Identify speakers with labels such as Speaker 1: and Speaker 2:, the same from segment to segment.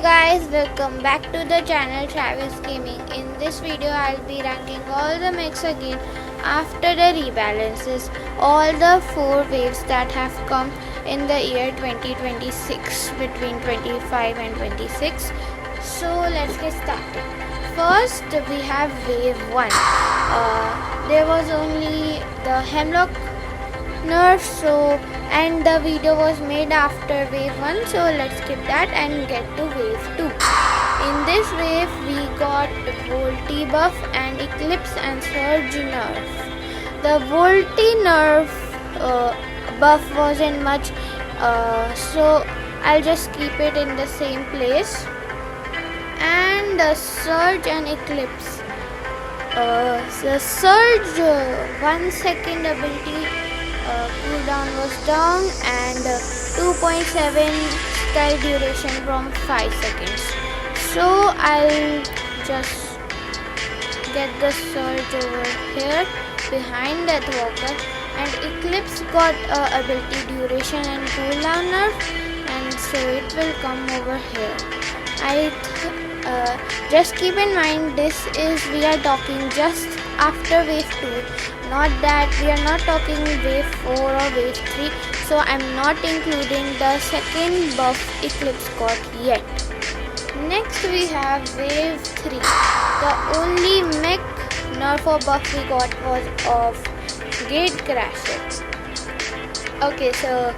Speaker 1: guys, welcome back to the channel Sravix Gaming. In this video I'll be ranking all the mechs again after the rebalances, all the 4 waves that have come in the year 2026 between 25 and 26. So let's get started. First we have wave 1. There was only the Hemlock nerf, and the video was made after wave 1, so let's skip that and get to wave 2. In this wave we got Volti buff and Eclipse and Surge nerf. The Volti nerf buff wasn't much, so I'll just keep it in the same place. And the Surge and Eclipse, the Surge 1 second ability cooldown was down, and 2.7 style duration from 5 seconds. So I'll just get the Surge over here behind that walker, and Eclipse got ability duration and cooldown nerf, and so it will come over here. Just keep in mind we are talking just after wave 2, not that we are not talking wave 4 or wave 3, so I'm not including the second buff Eclipse got yet. Next we have wave 3. The only mech nerf or buff we got was of Gate Crasher. Okay, so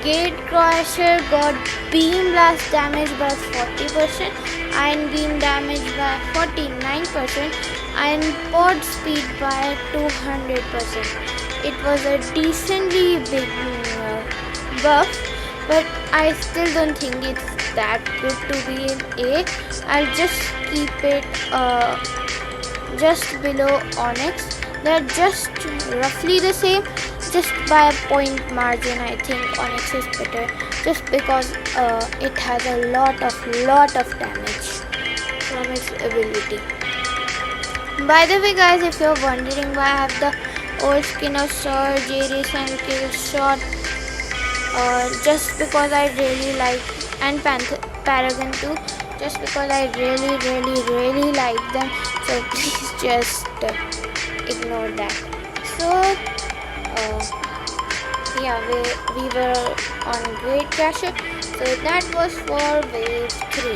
Speaker 1: Gate Crasher got beam blast damage by 40%, iron beam damage by 49%, and pod speed by 200%. It was a decently big buff, but I still don't think it's that good to be in A. I'll just keep it just below Onyx. They're just roughly the same, just by a point margin. I think Onyx is better, just because it has a lot of damage from its ability. By the way guys, if you're wondering why I have the old skin of Surge, Ares and Kill Shot, just because I really like, and Paragon too, just because I really like them, so please just ignore that. So yeah, we were on Great Crasher, so that was for wave 3.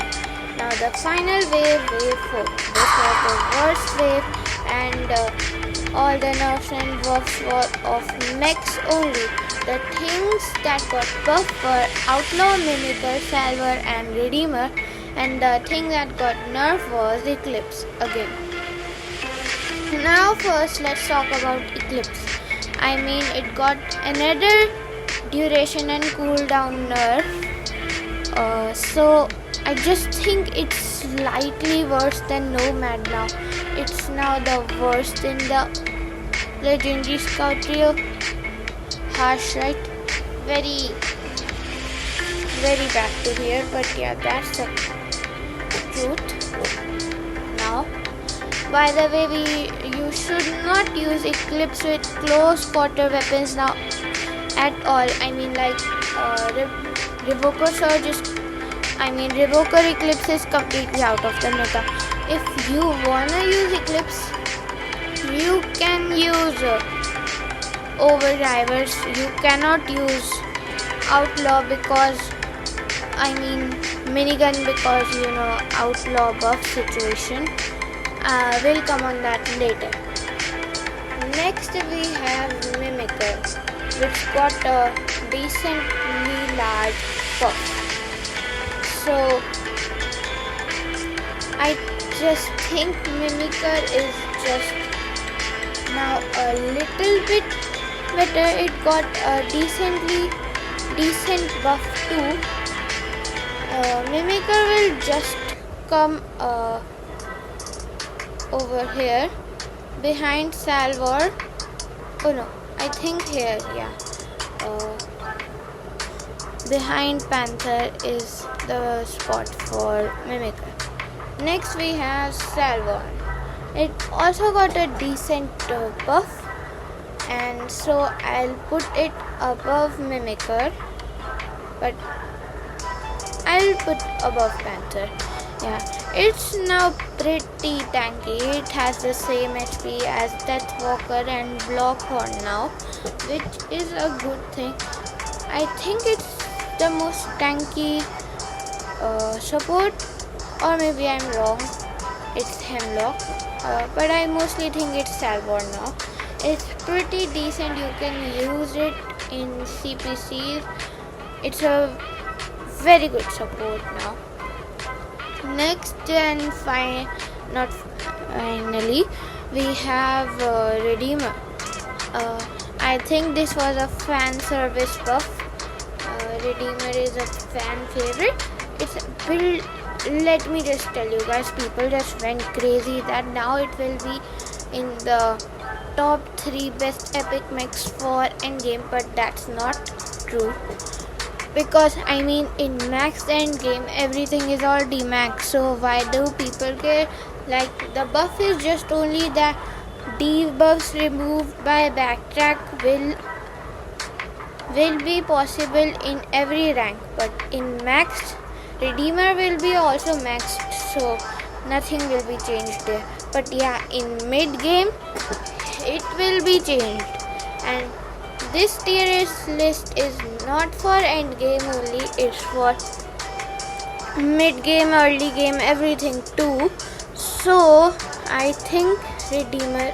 Speaker 1: Now the final wave, wave 4. This was the worst wave, and all the nerfs and buffs were of mechs only. The things that got buffed were Outlaw, Mimicker, Salver and Redeemer, and the thing that got nerfed was Eclipse again. Now first let's talk about Eclipse. I mean, it got another duration and cooldown nerf, so I just think it's slightly worse than Nomad now. It's now the worst in the Legendary Scout trio. Harsh, right? Very bad to hear, but yeah, that's the truth. Now, by the way, you should not use Eclipse with close quarter weapons now at all. I mean, like Revoker Surge is, Revoker Eclipse is completely out of the meta. If you wanna use Eclipse, you can use Overdrivers. You cannot use Outlaw because, Minigun, because Outlaw buff situation. We'll come on that later. Next we have Mimicker, which got a decently large buff. So I just think Mimicker is just now a little bit better. It got a decent buff too. Mimicker will just come over here behind Salvor. Oh no, I think here, yeah. Behind Panther is the spot for Mimicker. Next we have Salvor. It also got a decent buff, and so I'll put it above Mimicker, but I'll put above Panther. Yeah, it's now pretty tanky. It has the same HP as Deathwalker and Blockhorn now, which is a good thing. I think it's the most tanky support, or maybe I'm wrong. It's Hemlock, but I mostly think it's Salvor now. It's pretty decent. You can use it in CPCs. It's a very good support now. Next and not finally, we have Redeemer. I think this was a fan service buff. Redeemer is a fan favorite. It's build. Let me just tell you guys, people just went crazy that now it will be in the top 3 best epic mechs for endgame, but that's not true. Because I mean, in max endgame everything is already max, so why do people care? Like, the buff is just only that debuffs removed by backtrack will be possible in every rank, but in max Redeemer will be also maxed, so nothing will be changed there. But yeah, in mid game it will be changed, and this tier list is not for end game only, it's for mid game, early game, everything too. So I think Redeemer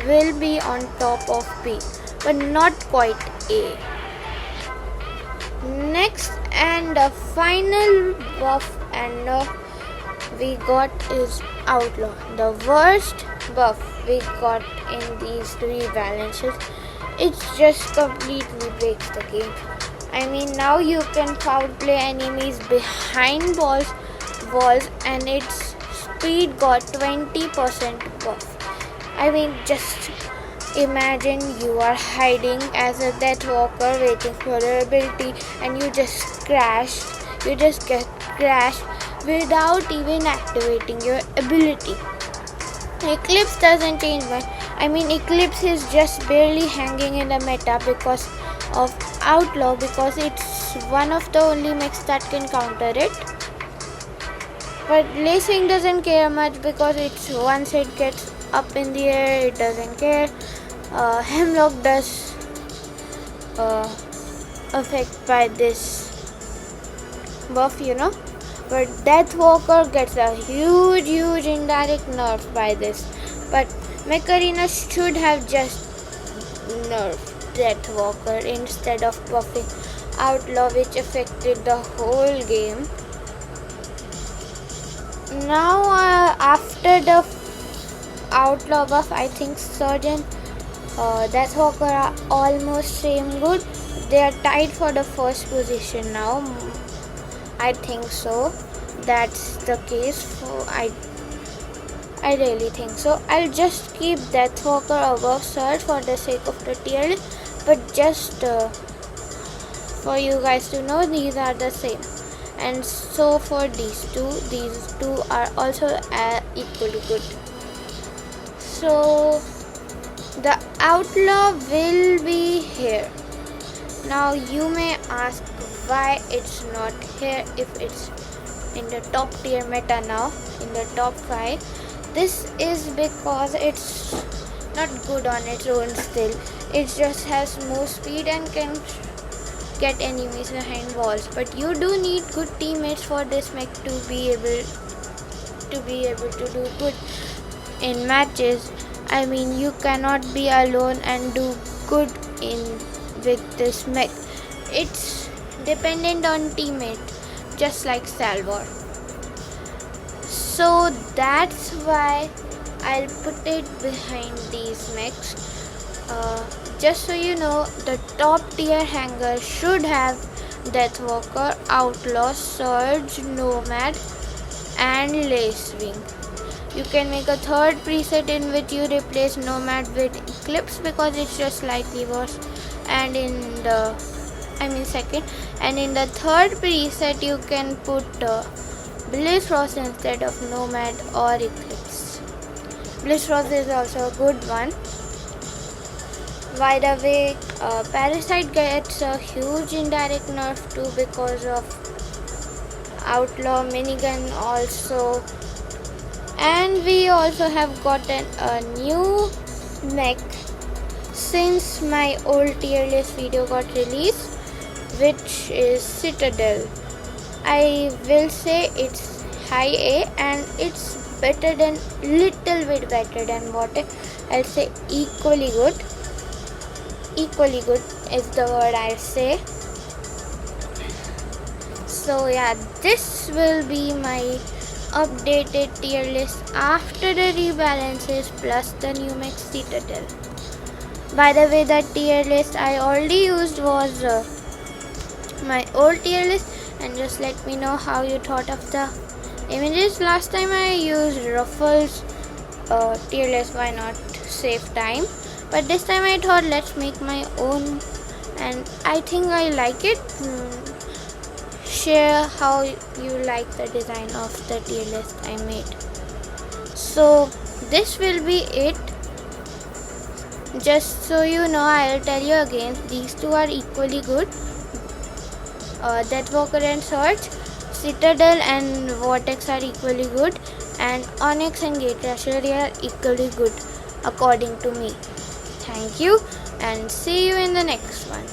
Speaker 1: will be on top of B, but not quite A. Next and the final buff and we got is Outlaw. The worst buff we got in these rebalances. It just completely breaks the game. I mean, now you can foul play enemies behind walls and its speed got 20% buff. I mean, just imagine you are hiding as a Deathwalker waiting for your ability, and you just get crashed without even activating your ability. Eclipse doesn't change much. I mean, Eclipse is just barely hanging in the meta because of Outlaw, because it's one of the only mechs that can counter it. But Lacing doesn't care much because it's once it gets up in the air, it doesn't care. Hemlock does affect by this buff, but Deathwalker gets a huge indirect nerf by this. But Mech Arena should have just nerfed Deathwalker instead of buffing Outlaw, which affected the whole game. Now after the Outlaw buff, I think Surgeon Deathwalker are almost same good. They are tied for the first position now. I think so. That's the case. I really think so. I'll just keep Deathwalker above Surge for the sake of the tier list, but just for you guys to know, these are the same. And so for these two are also equally good. So the Outlaw will be here. Now you may ask why it's not here if it's in the top tier meta now, in the top 5. This is because it's not good on its own still. It just has more speed and can get enemies behind walls. But you do need good teammates for this mech to be able to do good in matches. I mean, you cannot be alone and do good with this mech. It's dependent on teammate, just like Salvor. So that's why I'll put it behind these mechs. Just so you know, the top tier hanger should have Deathwalker, Outlaw, Surge, Nomad and Lacewing. You can make a third preset in which you replace Nomad with Eclipse because it's just slightly worse. And second. And in the third preset you can put Blissfrost instead of Nomad or Eclipse. Blissfrost is also a good one. By the way, Parasite gets a huge indirect nerf too because of outlaw minigun also, and we also have gotten a new mech since my old tier list video got released, which is Citadel. I will say it's high A and it's better than, little bit better than what I'll say equally good. Equally good is the word I'll say. So yeah, this will be my updated tier list after the rebalances plus the new mech Citadel. By the way, the tier list I already used was my old tier list, and just let me know how you thought of the images. Last time I used Ruffles tier list, why not save time, but this time I thought let's make my own, and I think I like it. Share how you like the design of the tier list I made. So this will be it. Just so you know, I'll tell you again, these two are equally good. Death Walker and Surge, Citadel and Vortex are equally good, and Onyx and Gate Rusher are equally good according to me. Thank you and see you in the next one.